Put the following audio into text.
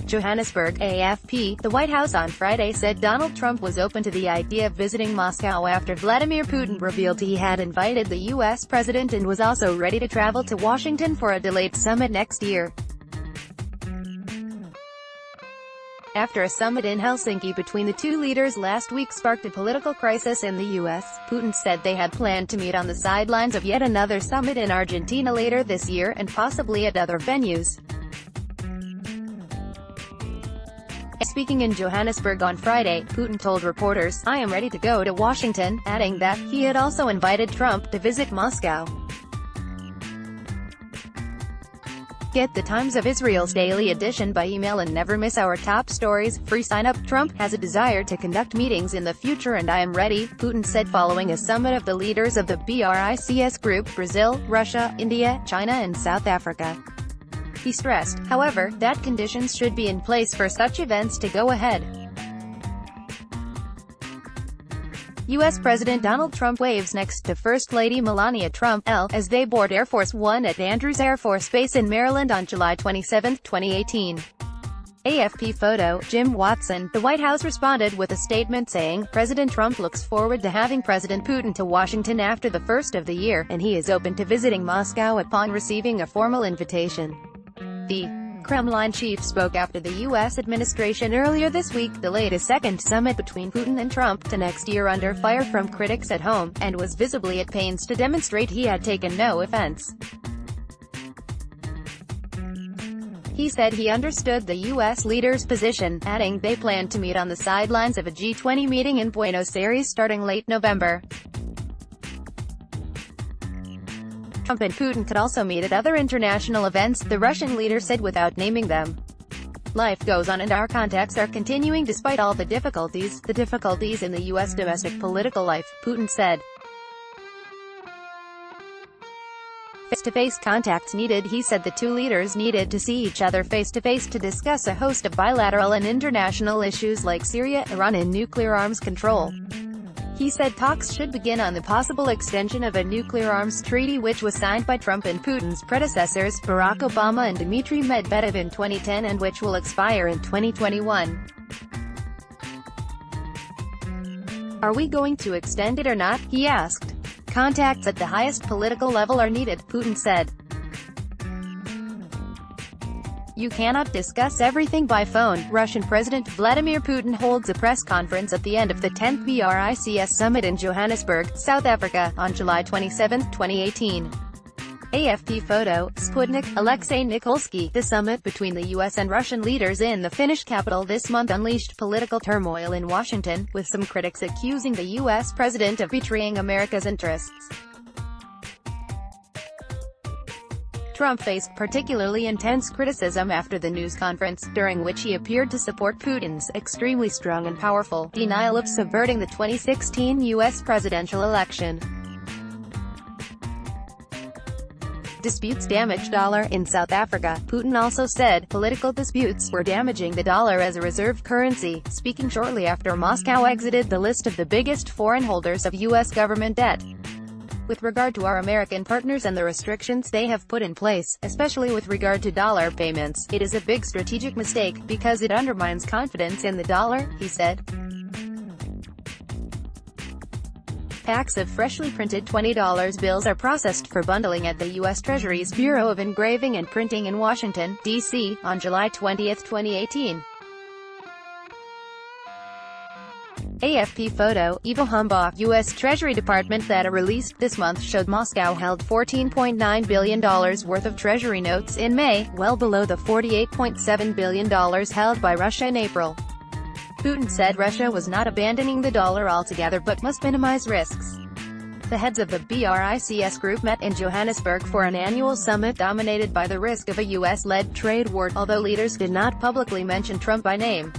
Johannesburg, AFP. The White House on Friday said Donald Trump was open to the idea of visiting Moscow after Vladimir Putin revealed he had invited the U.S. president and was also ready to travel to Washington for a delayed summit next year. After a summit in Helsinki between the two leaders last week sparked a political crisis in the U.S., Putin said they had planned to meet on the sidelines of yet another summit in Argentina later this year and possibly at other venues. Speaking in Johannesburg on Friday, Putin told reporters, "I am ready to go to Washington," adding that he had also invited Trump to visit Moscow. Get the Times of Israel's daily edition by email and never miss our top stories. Free sign-up. Trump has a desire to conduct meetings in the future and I am ready, Putin said following a summit of the leaders of the BRICS group, Brazil, Russia, India, China and South Africa. He stressed, however, that conditions should be in place for such events to go ahead. U.S. President Donald Trump waves next to First Lady Melania Trump, as they board Air Force One at Andrews Air Force Base in Maryland on July 27, 2018. AFP photo, Jim Watson. The White House responded with a statement saying, President Trump looks forward to having President Putin to Washington after the first of the year, and he is open to visiting Moscow upon receiving a formal invitation. The Kremlin chief spoke after the U.S. administration earlier this week delayed a second summit between Putin and Trump to next year under fire from critics at home, and was visibly at pains to demonstrate he had taken no offense. He said he understood the U.S. leader's position, adding they planned to meet on the sidelines of a G20 meeting in Buenos Aires starting late November. Trump and Putin could also meet at other international events, the Russian leader said without naming them. Life goes on and our contacts are continuing despite all the difficulties in the U.S. domestic political life, Putin said. Face-to-face contacts needed. He said the two leaders needed to see each other face-to-face to discuss a host of bilateral and international issues like Syria, Iran and nuclear arms control. He said talks should begin on the possible extension of a nuclear arms treaty which was signed by Trump and Putin's predecessors, Barack Obama and Dmitry Medvedev in 2010 and which will expire in 2021. Are we going to extend it or not? He asked. Contacts at the highest political level are needed, Putin said. You cannot discuss everything by phone. Russian President Vladimir Putin holds a press conference at the end of the 10th BRICS summit in Johannesburg, South Africa, on July 27, 2018. AFP photo, Sputnik, Alexei Nikolsky. The summit between the U.S. and Russian leaders in the Finnish capital this month unleashed political turmoil in Washington, with some critics accusing the U.S. president of betraying America's interests. Trump faced particularly intense criticism after the news conference, during which he appeared to support Putin's extremely strong and powerful denial of subverting the 2016 U.S. presidential election. Disputes damage dollar. In South Africa, Putin also said political disputes were damaging the dollar as a reserve currency, speaking shortly after Moscow exited the list of the biggest foreign holders of U.S. government debt. With regard to our American partners and the restrictions they have put in place, especially with regard to dollar payments, it is a big strategic mistake, because it undermines confidence in the dollar, he said. Packs of freshly printed $20 bills are processed for bundling at the U.S. Treasury's Bureau of Engraving and Printing in Washington, D.C., on July 20, 2018. AFP photo, Ivo Humbach. U.S. Treasury Department data released this month showed Moscow held $14.9 billion worth of Treasury notes in May, well below the $48.7 billion held by Russia in April. Putin said Russia was not abandoning the dollar altogether but must minimize risks. The heads of the BRICS group met in Johannesburg for an annual summit dominated by the risk of a U.S.-led trade war, although leaders did not publicly mention Trump by name.